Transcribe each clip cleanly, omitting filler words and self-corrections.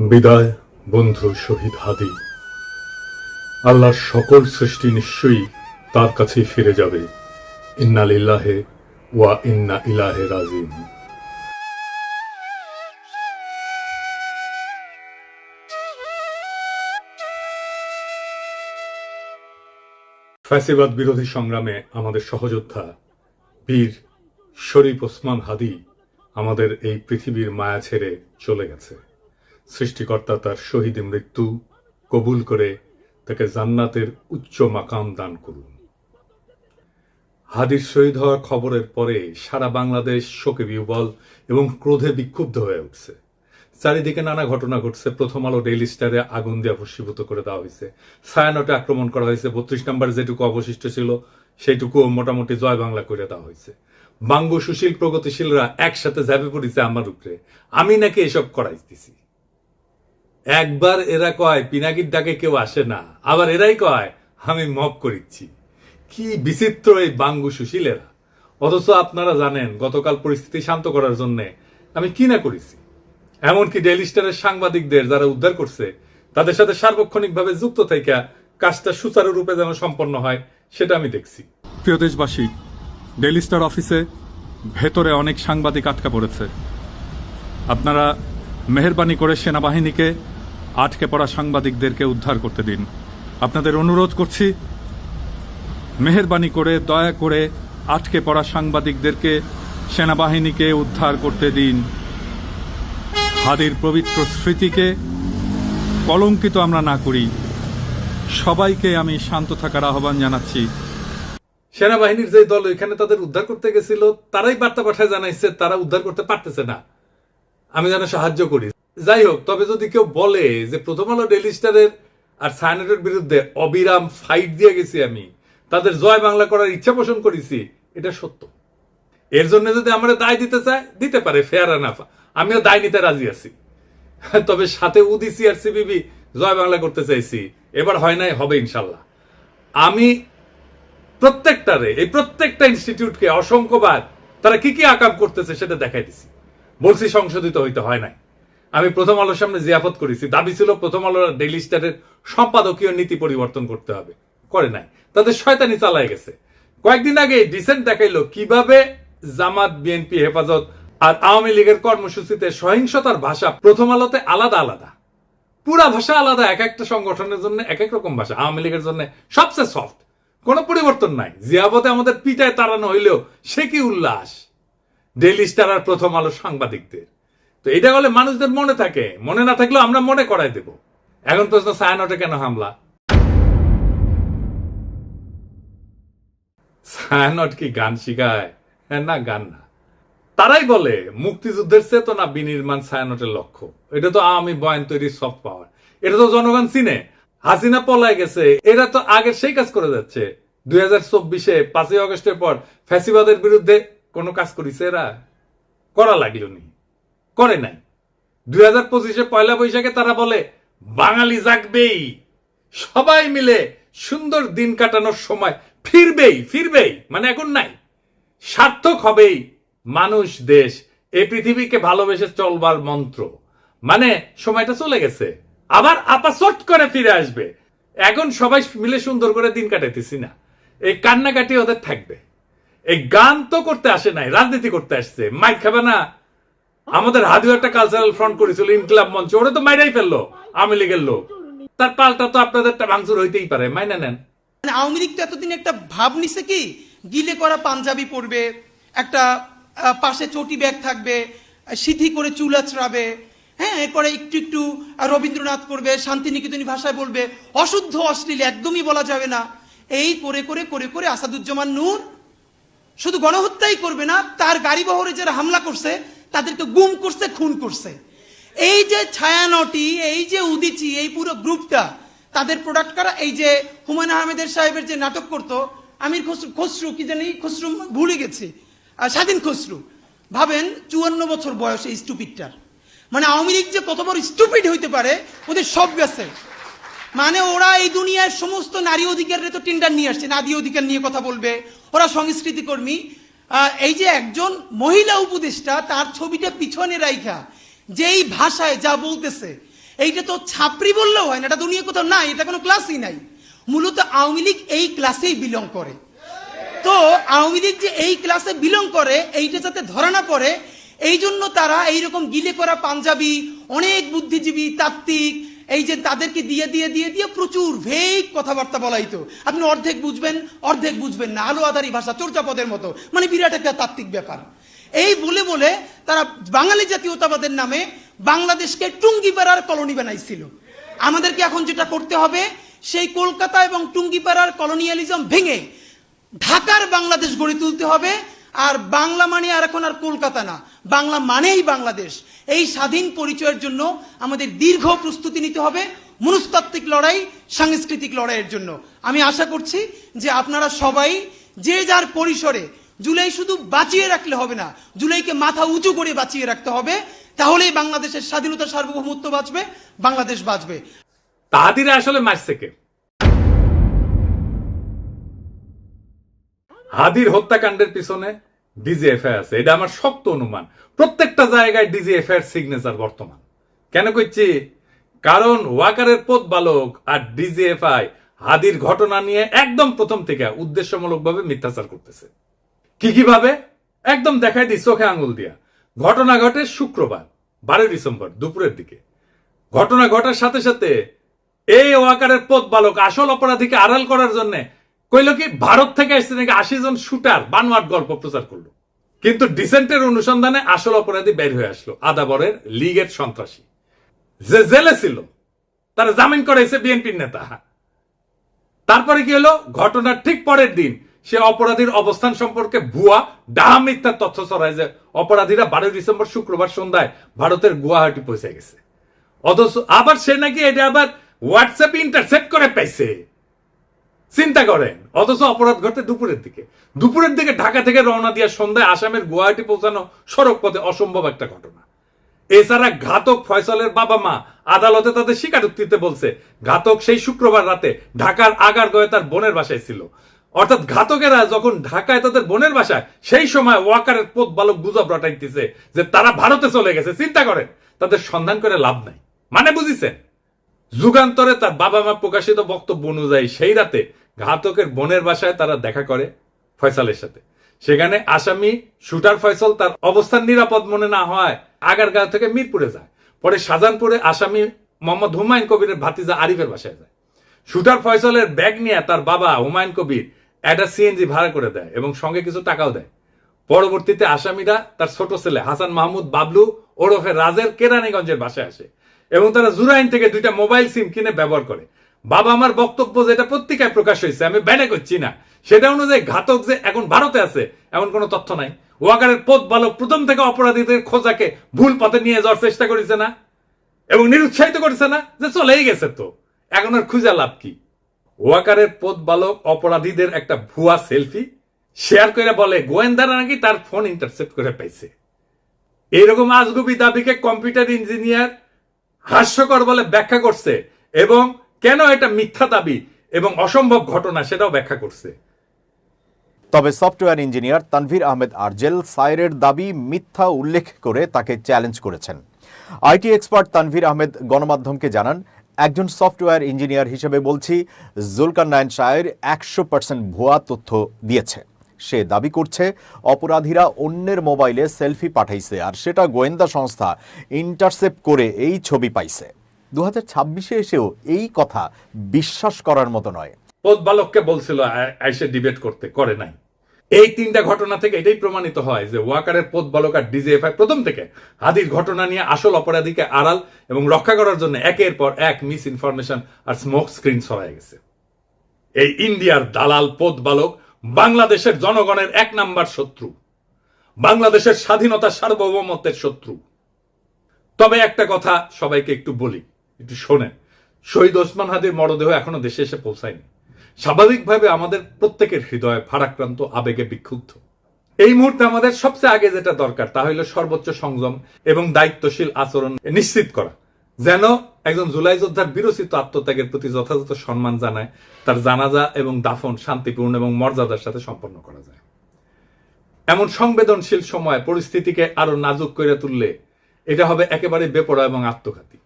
বিদায় বন্ধু শহীদ হাদি। আল্লাহর সকল সৃষ্টি নিশ্চয়ই তার কাছেই ফিরে যাবে। ইন্না লিল্লাহি ওয়া ইন্না ইলাইহি রাজিউন। ফ্যাসিবাদ বিরোধী সংগ্রামে আমাদের সহযোদ্ধা বীর শরীফ ওসমান হাদি আমাদের এই পৃথিবীর মায়া ছেড়ে চলে গেছে। সৃষ্টিকর্তা তার শহীদী মৃত্যু কবুল করে তাকে জান্নাতের উচ্চ মাকাম দান করুন। হাদির শহীদ হওয়ার খবরের পরে সারা বাংলাদেশ শোকে বিহ্বল এবং ক্রোধে বিক্ষুব্ধ হয়ে উঠছে। চারিদিকে নানা ঘটনা ঘটছে। প্রথম আলো ডেইলি স্টারে আগুন দিয়ে ভস্মীভূত করে দেওয়া হয়েছে। ছায়ানটে আক্রমণ করা হয়েছে। 32 নম্বর যেটুকু অবশিষ্ট ছিল সেইটুকুও মোটামুটি জয় বাংলা করে দেওয়া হয়েছে। বাঙ্গু সুশীল প্রগতিশীলরা একসাথে ঝাঁপে পড়েছে আমার উপরে, আমি নাকি এসব করাইতেছি। একবার এরা কয় পিনাকির ডাকে কেউ আসে না, আবার এরাই কয় আমি মব করিচ্ছি। কি বিচিত্র এই বাঙ্গু সুশীলেরা। অথচ আপনারা জানেন গতকাল পরিস্থিতি শান্ত করার জন্য আমি কি না করেছি। এমনকি ডেইলি স্টারের সাংবাদিকদের যারা উদ্ধার করছে তাদের সাথে সার্বক্ষণিকভাবে যুক্ত থেকে কাজটা সুচারুরূপে যেন সম্পন্ন হয় সেটা আমি দেখছি। প্রিয় দেশবাসী, ডেইলি স্টার অফিসে ভেতরে অনেক সাংবাদিক আটকা পড়েছে। আপনারা মেহেরবানি করে সেনাবাহিনীকে আটকে পড়া সাংবাদিকদেরকে উদ্ধার করতে দিন। আপনাদের অনুরোধ করছি, মেহেরবানি করে দয়া করে আটকে পড়া সাংবাদিকদেরকে সেনাবাহিনীকে উদ্ধার করতে দিন। হাদির পবিত্র স্মৃতিকে কলঙ্কিত আমরা না করি। সবাইকে আমি শান্ত থাকার আহ্বান জানাচ্ছি। সেনাবাহিনীর যে দল এখানে তাদের উদ্ধার করতে গেছিল তারাই বার্তা পাঠায় জানাইছে তারা উদ্ধার করতে পারতেছে না, আমি যেন সাহায্য করি। যাই হোক, তবে যদি কেউ বলে যে প্রথম আলো ডেইলি স্টারের আর ছায়ানটের বিরুদ্ধে অবিরাম ফাইট দিয়ে গেছি, আমি তাদের জয় বাংলা করার ইচ্ছা পোষণ করেছি, এটা সত্য। এর জন্য যদি আমরা দায় দিতে চায় দিতে পারে, ফেয়ার এনাফ, আমিও দায় নিতে রাজি আছি। তবে সাথে উদিসি আর সিবিবি জয় বাংলা করতে চাইছি, এবার হয় নাই, হবে ইনশাল্লাহ। আমি প্রত্যেকটা ইনস্টিটিউটকে অসংখ্যবার তারা কি কি আকাম করতেছে সেটা দেখাই দিছি। বলছি সংশোধিত হইতে হয় নাই। আমি প্রথম আলোর সামনে জিয়াফত করেছি, দাবি ছিল প্রথম আলোর ডেইলি স্টারের সম্পাদকীয় নীতি পরিবর্তন করতে হবে, করে নাই। তাদের শয়তানি চালায় গেছে। কয়েকদিন আগে ডিসেন্ট দেখাইলো কিভাবে জামাত, বিএনপি, হেফাজত আর আওয়ামী লীগের কর্মসূচিতে সহিংসতার ভাষা প্রথম আলোতে আলাদা আলাদা, পুরা ভাষা আলাদা। এক একটা সংগঠনের জন্য এক এক রকম ভাষা। আওয়ামী লীগের জন্য সবচেয়ে সফট, কোনো পরিবর্তন নাই। জিয়াবতে আমাদের পিটায় তাড়ানো হইলেও সে কি উল্লাস ডেইলি স্টার আর প্রথম আলো সাংবাদিকদের। তো এটা বলে মানুষদের মনে থাকে, মনে না থাকলেও আমরা মনে করাই দেব। এখন প্রশ্ন, ছায়ানটে কেন হামলা? ছায়ানট কি গান শিখায়? না, গান না। তারাই বলে মুক্তিযুদ্ধের চেতনা বিনির্মাণ ছায়ানটের লক্ষ্য। এটা তো আওয়ামী বয়ান তৈরি সফট পাওয়ার। এটা তো জনগণ চিনে। হাসিনা পলায় গেছে, এরা তো আগের সেই কাজ করে যাচ্ছে। 2024-এ 5ই আগস্টের পর ফ্যাসিবাদের বিরুদ্ধে কোনো কাজ করেছে এরা? করা লাগলো নি, করে নাই। 2025-এ পয়লা বৈশাখে তারা বলে বাঙালি জাগবেই, সবাই মিলে সুন্দর দিন কাটানোর সময় ফিরবেই, মানে এখন নাই, সার্থক হবেই মানুষ, দেশ, এই পৃথিবীকে ভালোবেসে চলবার মন্ত্র, মানে সময়টা চলে গেছে, আবার আপাসট করে ফিরে আসবে। এখন সবাই মিলে সুন্দর করে দিন কাটাইতেছি না, এই কান্নাকাটি ওদের থাকবে। এই গান তো করতে আসে নাই, রাজনীতি করতে আসছে। মাইক খাবে না? আমাদের হাদিও একটা কালচারাল ফ্রন্ট করেছিল, ইনকিলাব মঞ্চ, ওরা তো মাইরাই ফেললো আওয়ামী লীগের লোক। তার পাল্টা তো আপনাদেরটা ভাঙচুর হইতেই পারে, মাইনা নেন। আওয়ামী লীগ তো এতদিন একটা ভাব নিছে কি, গিলে করা পাঞ্জাবি পরবে, একটা পাশে চটি ব্যাগ থাকবে, সিথি করে চুল আঁচড়াবে, হ্যাঁ, এরপরে একটু একটু রবীন্দ্রনাথ করবে, শান্তিনিকেতনী ভাষায় বলবে, অশুদ্ধ অশ্লীল একদমই বলা যাবে না। এই করে করে করে করে আসাদুজ্জামান নূর শুধু গণহত্যাই করবে না, তার গাড়ি বহরে যারা হামলা করছে তাদেরকে গুম করছে, খুন করছে। এই যে ছায়ানটি, এই যে উদিচি, এই পুরো গ্রুপটা তাদের প্রোডাক্ট করা। এই যে হুমায়ুন আহমেদের সাহেবের যে নাটক করতো আমির খসরু, কি জানি খসরু, ভুলে গেছি, স্বাধীন খসরু। ভাবেন 54 বছর বয়স এই স্টুপিডটার। মানে আওয়ামী লীগ যে কত বড় স্টুপিড হইতে পারে, ওদের সব গেছে। মানে ওরা এই দুনিয়ার সমস্ত নারী অধিকারের তো টেন্ডার নিয়ে আসছে, নারী অধিকার নিয়ে কথা বলবে, ওরা সংস্কৃতি কর্মী। এই যে একজন মহিলা উপদেষ্টা, তার ছবিটা পিছনে রাইখা যেই ভাষায় যা বলতেছে, এইটা তো ছাপরি বললেও হয় না, এটা দুনিয়া কোথাও নাই, এটা কোনো ক্লাসই নাই। মূলত আওয়ামী লীগ এই ক্লাসেই বিলং করে। তো আওয়ামী লীগ যে এই ক্লাসে বিলং করে এইটা যাতে ধরা না পড়ে, এই জন্য তারা এইরকম গিলে করা পাঞ্জাবি, অনেক বুদ্ধিজীবী তাত্ত্বিক, এই যে তাদেরকে দিয়ে দিয়ে দিয়ে দিয়ে প্রচুর ভেগ কথাবার্তা বলাইতো। আপনি অর্ধেক বুঝবেন অর্ধেক বুঝবেন না, আলো আধারি ভাষা, চর্যাপদের মতো, মানে বিরাট একটা তাত্ত্বিক ব্যাপার। এই বলে বলে তারা বাঙালি জাতীয়তাবাদের নামে বাংলাদেশকে টুঙ্গিপাড়ার কলোনি বানাইছিল। আমাদেরকে এখন যেটা করতে হবে, সেই কলকাতা এবং টুঙ্গিপাড়ার কলোনিয়ালিজম ভেঙে ঢাকার বাংলাদেশ গড়ে তুলতে হবে। আর বাংলা মানে আর এখন আর কলকাতা না, বাংলা মানেই বাংলাদেশ। এই স্বাধীন পরিচয়ের জন্য আমাদের দীর্ঘ প্রস্তুতি নিতে হবে, মনস্তাত্ত্বিক লড়াই, সাংস্কৃতিক লড়াইয়ের জন্য। আমি আশা করছি যে আপনারা সবাই যে যার পরিসরে, জুলাই শুধু বাঁচিয়ে রাখলে হবে না, জুলাইকে মাথা উঁচু করে বাঁচিয়ে রাখতে হবে, তাহলেই বাংলাদেশের স্বাধীনতা, সার্বভৌমত্ব বাঁচবে, বাংলাদেশ বাঁচবে। তাহাদিরা আসলে মারছে কে? হাদির হত্যাকাণ্ডের পিছনে ডিজিএফআই আছে, এটা আমার শক্ত অনুমান। প্রত্যেকটা জায়গায় ডিজিএফআই এর সিগনেচার বর্তমান। কেন কইছি? কারণ ওয়াকারের পথ বালক আর ডিজিএফআই হাদির ঘটনা নিয়ে একদম প্রথম থেকে উদ্দেশ্যমূলকভাবে মিথ্যাচার করতেছে। কিভাবে? একদম দেখাই দিই চোখে আঙুল দিয়া। ঘটনা ঘটে শুক্রবার 12 ডিসেম্বর দুপুরের দিকে। ঘটনা ঘটার সাথে সাথে এই ওয়াকারের পথ বালক আসল অপরাধীকে আড়াল করার জন্য কইল কি ভারত থেকে আসছে নাকি 80 জন শুটার বানোয়াট গল্প প্রচার করলো। কিন্তু ডিসেন্টের অনুসন্ধানে আসল অপরাধী বের হয়ে আসলো, আদাবরের লীগের সন্ত্রাসী যে জেলে ছিল, তারা জামিন করাইছে বিএনপির নেতা। তারপরে কি হলো? ঘটনার ঠিক পরের দিন সে অপরাধীর অবস্থান সম্পর্কে ভুয়া ডাহা মিথ্যার তথ্য ছড়ায় যে অপরাধীরা 12 ডিসেম্বর শুক্রবার সন্ধ্যায় ভারতের গুয়াহাটি পৌঁছে গেছে। অথচ আবার সে নাকি এটা আবার হোয়াটসঅ্যাপ ইন্টারসেপ্ট করে পাইছে। চিন্তা করেন। অথচ অপরাধ ঘটে দুপুরের দিকে ঢাকা থেকে রওনা দিয়ে সন্ধ্যায় আসামের গুয়াহাটি পৌঁছানো সড়ক পথে অসম্ভব একটা ঘটনা। এছাড়া ঘাতক ফয়সালের বাবা মা আদালতে তাদের স্বীকারোক্তিতে বলছে ঘাতক সেই শুক্রবার রাতে ঢাকার আগারগাঁওয়ে তার বোনের বাসায় ছিল। অর্থাৎ ঘাতকেরা যখন ঢাকায় তাদের বোনের বাসায়, সেই সময় ওয়াকারের পথ বালক গুজব রটাইতেছে যে তারা ভারতে চলে গেছে। চিন্তা করেন, তাদের সন্ধান করে লাভ নাই। মানে বুঝিছেন? যুগান্তরে তার বাবা মা প্রকাশিত বক্তব্য অনুযায়ী সেই রাতে ঘাতকের বোনের বাসায় তারা দেখা করে ফয়সালের সাথে। সেখানে আসামি শুটার ফয়সাল তার অবস্থান নিরাপদ মনে না হয় আগারগাঁও থেকে মিরপুরে যায়। পরে শাহজাহানপুরে আসামি মোহাম্মদ হুমায়ুন কবিরের ভাতিজা আরিফের বাসায় যায়। শুটার ফয়সালের ব্যাগ নিয়ে তার বাবা হুমায়ুন কবির একটা সিএনজি ভাড়া করে দেয় এবং সঙ্গে কিছু টাকাও দেয়। পরবর্তীতে আসামিরা তার ছোট ছেলে হাসান মাহমুদ বাবলু ওরফে রাজের কেরানীগঞ্জের বাসায় আসে এবং তারা জুরাইন থেকে 2টা মোবাইল সিম কিনে ব্যবহার করে। বাবা আমার বক্তব্য যেটা পত্রিকায় প্রকাশ হয়েছে, আমি ব্যানে করছি না, সেটা অনুযায়ী ঘাতক যে এখন ভারতে আছে এমন কোনো তথ্য নাই। ওয়াকারের পথ বালক প্রথম থেকে অপরাধীদের খোঁজাকে ভুল পথে নিয়ে যাওয়ার চেষ্টা করেছে না এবং নিরুৎসাহিত করেছে না যে চলেই গেছে, তো এখন আর খুঁজে লাভ কি? ওয়াকারের পথ বালক অপরাধীদের একটা ভুয়া সেলফি শেয়ার করে বলে গোয়েন্দারা নাকি তার ফোন ইন্টারসেপ্ট করে পাইছে। এইরকম আজগুবি দাবিকে কম্পিউটার ইঞ্জিনিয়ার হাস্যকর বলে ব্যাখ্যা করছে এবং কেন এটা মিথ্যা দাবি এবং অসম্ভব ঘটনা সেটাও ব্যাখ্যা করছে। তবে সফটওয়্যার ইঞ্জিনিয়ার তানভীর আহমেদ আরজেল সাইরের দাবি মিথ্যা উল্লেখ করে তাকে চ্যালেঞ্জ করেছেন। আইটি এক্সপার্ট তানভীর আহমেদ গণমাধ্যমকে জানান, একজন সফটওয়্যার ইঞ্জিনিয়ার হিসেবে বলছি, জুলকারনাইন সায়ের 100% ভুয়া তথ্য দিয়েছে। সে দাবি করছে অপরাধীরা অন্যের মোবাইলে সেলফি পাঠাইছে আর সেটা গোয়েন্দা সংস্থা ইন্টারসেপ্ট করে এই ছবি পাইছে। 2026-এ এসেও এই কথা বিশ্বাস করার মতো নয়। পথ বালককে বলছিল আইসে ডিবেট করতে, করে নাই। এই 3টা ঘটনা থেকে এটাই প্রমাণিত হয় যে ওয়াকারের পথ বালক আর ডিজিএফআই প্রথম থেকে হাদির ঘটনা নিয়ে আসল অপরাধীকে আড়াল এবং রক্ষা করার জন্য একের পর এক মিস ইনফরমেশন আর স্মোক স্ক্রিন ছড়ায় গেছে। এই ইন্ডিয়ার দালাল পথ বালক বাংলাদেশের জনগণের 1 নাম্বার শত্রু, বাংলাদেশের স্বাধীনতা সার্বভৌমত্বের শত্রু। তবে একটা কথা সবাইকে একটু বলি, একটু শোনেন। শহীদ ওসমান হাদির মরদেহ এখনো দেশে এসে পৌঁছায়নি। স্বাভাবিকভাবে আমাদের প্রত্যেকের হৃদয় ভারাক্রান্ত, আবেগে বিক্ষুব্ধ। এই মুহূর্তে আমাদের সবচেয়ে আগে যেটা দরকার তা হলো সর্বোচ্চ সংযম এবং দায়িত্বশীল আচরণ নিশ্চিত করা, যেন একজন জুলাই যোদ্ধার বিরচিত আত্মত্যাগের প্রতি যথাযথ সম্মান জানায় তার জানাজা এবং দাফন শান্তিপূর্ণ এবং মর্যাদার সাথে সম্পন্ন করা যায়। এমন সংবেদনশীল সময় পরিস্থিতিকে আরো নাজুক করে তুললে এটা হবে একেবারে বেপরোয়া এবং আত্মঘাতী।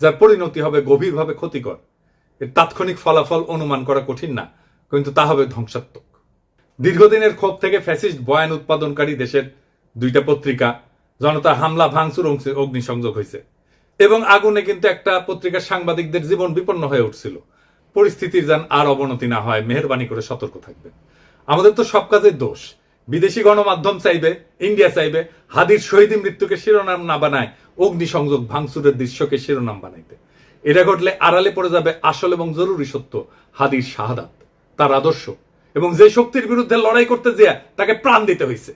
যার পরিণতি হবে গভীরভাবে ক্ষতিকর। এর তাৎক্ষণিক ফলাফল অনুমান করা কঠিন না, কিন্তু তা হবে ধ্বংসাত্মক। দীর্ঘদিনের ক্ষোভ থেকে ফ্যাসিস্ট বয়ান উৎপাদনকারী দেশের 2টা পত্রিকা জনতার হামলা ভাঙচুর অগ্নিসংযোগ হয়েছে, এবং আগুনে কিন্তু একটা পত্রিকার সাংবাদিকদের জীবন বিপন্ন হয়ে উঠছিল। পরিস্থিতির যেন আর অবনতি না হয়, মেহেরবানি করে সতর্ক থাকবেন। আমাদের তো সব কাজের দোষ। বিদেশি গণমাধ্যম চাইবে, ইন্ডিয়া চাইবে হাদির শহীদী মৃত্যুকে শিরোনাম না বানায় অগ্নিসংযোগ ভাঙচুরের দৃশ্যকে শিরোনাম বানাইতে। এটা ঘটলে আড়ালে পড়ে যাবে আসল এবং জরুরি সত্য, হাদির শাহাদাত, তার আদর্শ, এবং যে শক্তির বিরুদ্ধে লড়াই করতে যেয়া তাকে প্রাণ দিতে হয়েছে।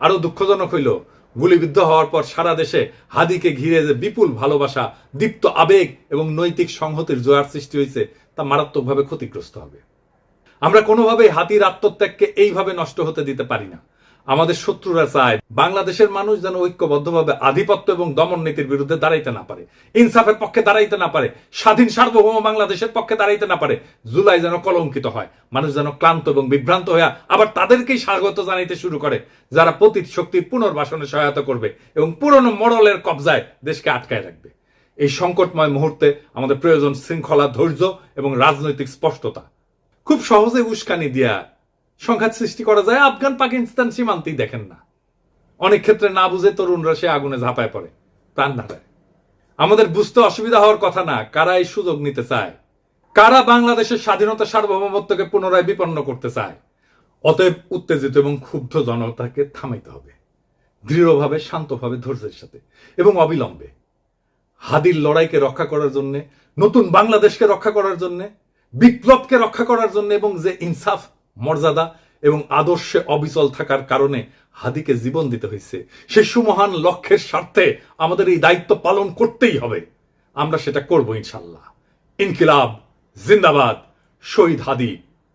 আরো দুঃখজনক হইল, গুলিবিদ্ধ হওয়ার পর সারা দেশে হাদিকে ঘিরে যে বিপুল ভালোবাসা, দীপ্ত আবেগ এবং নৈতিক সংহতির জোয়ার সৃষ্টি হয়েছে, তা মারাত্মকভাবে ক্ষতিগ্রস্ত হবে। আমরা কোনোভাবেই হাদির আত্মত্যাগকে এইভাবে নষ্ট হতে দিতে পারি না। আমাদের শত্রুরা চায় বাংলাদেশের মানুষ যেন ঐক্যবদ্ধভাবে আধিপত্য এবং দমন নীতির বিরুদ্ধে দাঁড়াইতে না পারে, ইনসাফের পক্ষে দাঁড়াইতে না পারে, স্বাধীন সার্বভৌম বাংলাদেশের পক্ষে দাঁড়াইতে না পারে। জুলাই যেন কলঙ্কিত হয়, মানুষ যেন ক্লান্ত এবং বিভ্রান্ত হয়ে আবার তাদেরকেই স্বাগত জানাইতে শুরু করে যারা পতিত শক্তির পুনর্বাসনে সহায়তা করবে এবং পুরনো মডেলের কবজায় দেশকে আটকায় রাখবে। এই সংকটময় মুহূর্তে আমাদের প্রয়োজন শৃঙ্খলা, ধৈর্য এবং রাজনৈতিক স্পষ্টতা। খুব সহজে উস্কানি দিয়া সংঘাত সৃষ্টি করা যায়। আফগান পাকিস্তান সীমান্তেই দেখেন না, অনেক ক্ষেত্রে না বুঝে তরুণরা সে আগুনে ঝাঁপায় পড়ে, প্রাণ হারায়। আমাদের বুঝতে অসুবিধা হওয়ার কথা না কারা এই সুযোগ নিতে চায়, কারা বাংলাদেশের স্বাধীনতা সার্বভৌমত্বকে পুনরায় বিপন্ন করতে চায়। অতএব উত্তেজিত এবং ক্ষুব্ধ জনতাকে থামাইতে হবে, দৃঢ়ভাবে, শান্তভাবে, ধৈর্যের সাথে এবং অবিলম্বে। হাদির লড়াইকে রক্ষা করার জন্য, নতুন বাংলাদেশকে রক্ষা করার জন্য, বিপ্লবকে রক্ষা করার জন্য, এবং যে ইনসাফ, মর্যাদা এবং আদর্শে অবিচল থাকার কারণে হাদিকে জীবন দিতে হয়েছে, সে সুমহান লক্ষ্যের স্বার্থে আমাদের এই দায়িত্ব পালন করতেই হবে। আমরা সেটা করব ইনশাল্লাহ। ইনকিলাব জিন্দাবাদ, শহীদ হাদি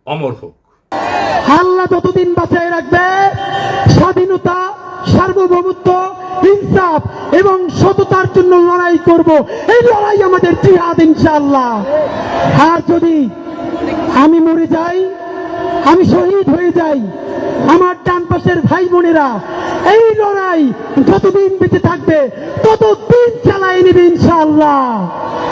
অমর হোক। আল্লাহ যতদিন বাঁচায় রাখবে, স্বাধীনতা, সার্বভৌমত্ব, ইনসাফ এবং সততার জন্য লড়াই করব। এই লড়াই আমাদের জিহাদ ইনশাআল্লাহ। আর যদি আমি মরে যাই, আমি শহীদ হয়ে যাই, আমার ডান পাশের ভাই বোনেরা এই লড়াই যতদিন বেঁচে থাকবে ততদিন চালায় নেবে ইনশাআল্লাহ।